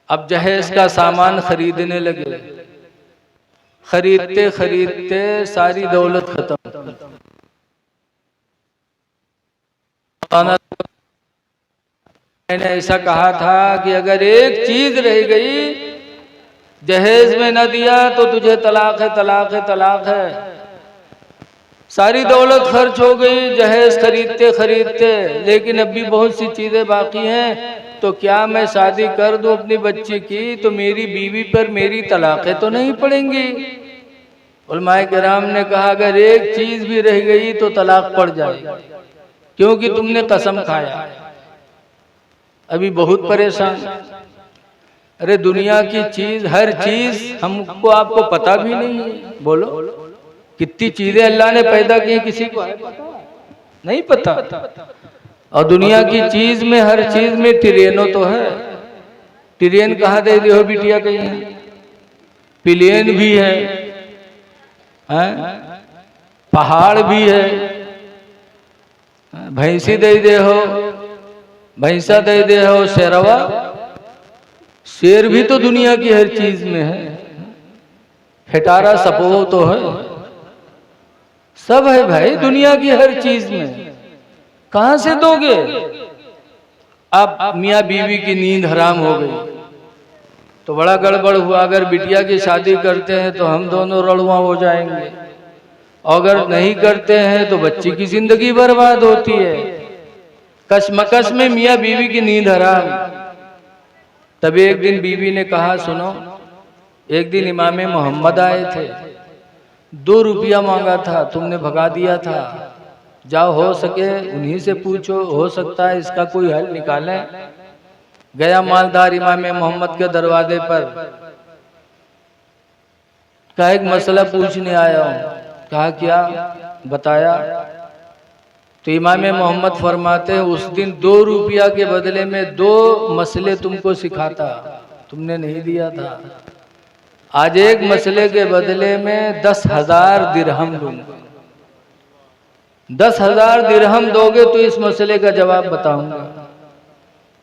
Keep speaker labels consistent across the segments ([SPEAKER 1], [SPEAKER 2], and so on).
[SPEAKER 1] अब जहेज का सामान खरीदने लगे। खरीदते खरीदते सारी दौलत खत्म। मैंने ऐसा कहा था कि अगर एक चीज रह गई जहेज में न दिया तो तुझे तलाक है, तलाक है, तलाक है। सारी दौलत खर्च हो गई जहेज खरीदते खरीदते, लेकिन अब भी बहुत सी चीजें बाकी हैं। तो क्या मैं शादी कर दूं अपनी बच्ची की तो मेरी बीवी पर मेरी तलाक़ें तो नहीं पड़ेंगी? उलमाए किराम ने कहा अगर एक चीज भी रह गई तो तलाक पड़ जाएगी, क्योंकि तुमने कसम खाया। अभी बहुत परेशान। अरे दुनिया की चीज, हर चीज हमको आपको पता भी नहीं है। बोलो कितनी चीजें अल्लाह ने पैदा की, किसी को है पता? नहीं पता। और दुनिया की चीज में, हर चीज में ट्रेनों तो है। ट्रेन कहाँ दे दी हो बिटिया? कहीं प्लेन भी है, पहाड़ भी है, भैंसी दे दे हो, भैंसा दे दे हो, शेरवा, शेर भी तो दुनिया की हर चीज में है। खटारा सपो तो है, सब है भाई दुनिया की हर चीज में। कहां से दोगे? अब मियाँ बीवी की नींद हराम हो गई तो बड़ा गड़बड़ हुआ। अगर बिटिया की शादी करते हैं तो हम दोनों रड़ुआ हो जाएंगे, अगर नहीं करते हैं तो बच्ची की जिंदगी बर्बाद होती है। कशमकश में मियाँ बीवी की नींद हराम। तभी एक दिन बीवी ने कहा सुनो, एक दिन इमाम मोहम्मद आए थे, 2 रुपया मांगा था, तुमने भगा दिया था। जाओ हो सके उन्हीं से पूछो, हो सकता है इसका कोई हल निकालें। गया मालदार इमाम मोहम्मद के दरवाजे पर, कहा एक मसला पूछने आया हूं। कहा क्या? बताया। तो इमाम मोहम्मद फरमाते हैं उस दिन 2 रुपया के बदले में 2 मसले तुमको सिखाता, तुमने नहीं दिया था। आज एक मसले के बदले में 10,000 दिरहम दूंगा। 10,000 दिरहम दोगे तो इस मसले का जवाब बताऊंगा।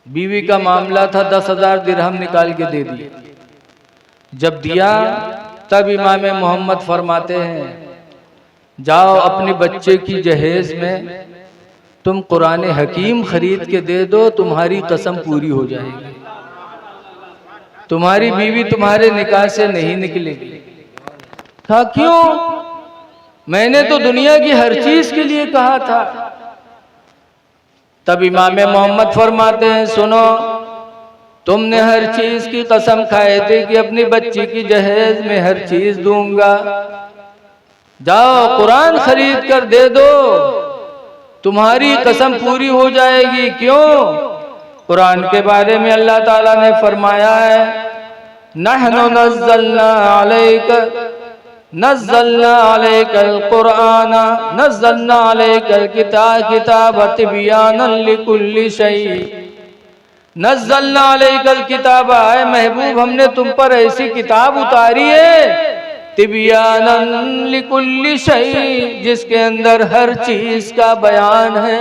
[SPEAKER 1] बीवी का मामला था, 10,000 दिरहम निकाल के दे दिए। जब दिया तब इमाम मोहम्मद फरमाते हैं जाओ अपने बच्चे की जहेज में तुम कुरान हकीम खरीद के दे दो, तुम्हारी कसम पूरी हो जाएगी, तुम्हारी बीवी तुम्हारे निकाह से नहीं निकलेगी। कहा क्यों? मैंने तो दुनिया की हर चीज के लिए कहा था। तब इमाम मोहम्मद फरमाते हैं सुनो, तुमने हर चीज की कसम खाए थे कि अपनी बच्ची की जहेज में हर चीज दूंगा। जाओ कुरान खरीद कर दे दो, तुम्हारी कसम पूरी हो जाएगी। क्यों? कुरान के बारे में अल्लाह ताला ने फरमाया है नहनु नज़्ज़लना अलैकल कुरान नज़्ज़लना अलैकल किताब तिबयानन लिकुल्लि शै। नज़्ज़लना अलैकल किताब, है महबूब हमने तुम पर ऐसी किताब उतारी है तिबयानन लिकुल्लि शै, जिसके अंदर हर चीज का बयान है।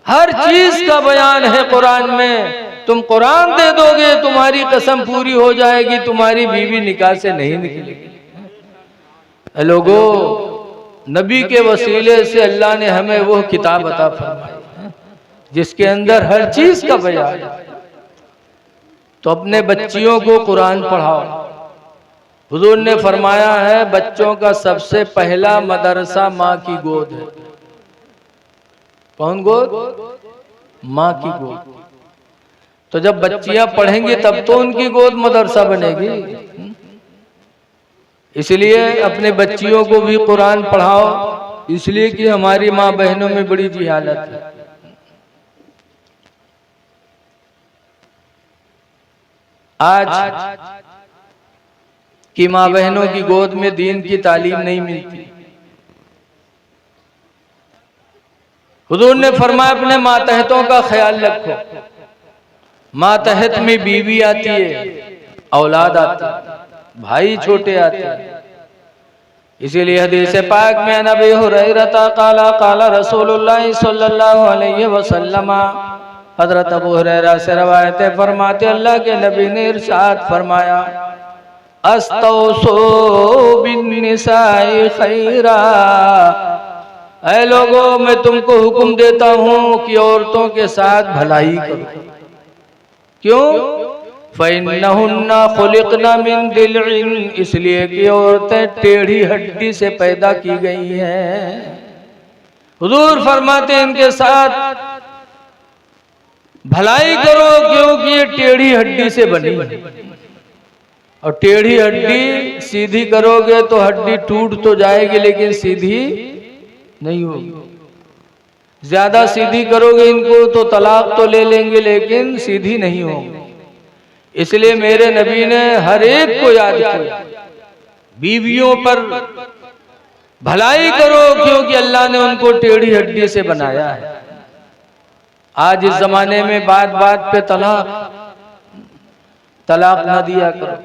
[SPEAKER 1] हर चीज का बयान है कुरान में। तुम कुरान दे दोगे तुम्हारी कसम पूरी हो जाएगी, तुम्हारी बीवी निकाह से नहीं निकलेगी। लोगों, नबी के वसीले से अल्लाह ने हमें वो किताब अता फरमाई जिसके अंदर हर चीज का बयान है। तो अपने बच्चियों को कुरान पढ़ाओ। हुजूर ने फरमाया है बच्चों का सबसे पहला मदरसा माँ की गोद है। कौन गोद? माँ की गोद। तो जब बच्चियां पढ़ेंगी तब तो उनकी गोद मदरसा बनेगी। इसलिए अपने बच्चियों को भी कुरान पढ़ाओ, इसलिए कि हमारी माँ बहनों में बड़ी जिहालत है। आज कि माँ बहनों की गोद में दीन की तालीम नहीं मिलती। हुजूर ने फरमाया अपने मातहतों का ख्याल रखो। मातहत में बीवी आती है, औलाद आती है, भाई छोटे आते हैं। इसीलिए हदीस पाक में नबी हुरैरा काला काला रसूलुल्लाह सल्लल्लाहु अलैहि वसल्लम हजरत अबू हुरैरा से रवायत है, फरमाते अल्लाह के नबी ने इरशाद फरमाया, अस्तौसो बिन्निसाई खैरा, ऐ लोगों मैं तुमको हुक्म देता हूं कि औरतों के साथ भलाई करो। क्यों? फ़इन्नहुन्ना खुलिक़ना मिन दिल्इन, इसलिए कि औरतें टेढ़ी हड्डी से पैदा की गई हैं। हुजूर फरमाते हैं इनके साथ भलाई करो क्योंकि ये टेढ़ी हड्डी से बनी है, और टेढ़ी हड्डी सीधी करोगे तो हड्डी टूट तो जाएगी लेकिन सीधी नहीं होगी। ज्यादा सीधी करोगे इनको तो तलाक तो ले लेंगे लेकिन सीधी नहीं होगी। इसलिए मेरे नबी ने हर एक को याद किया, बीवियों पर भलाई करो क्योंकि अल्लाह ने उनको टेढ़ी हड्डी से बनाया है। आज इस जमाने में बात बात पे तलाक ना दिया करो।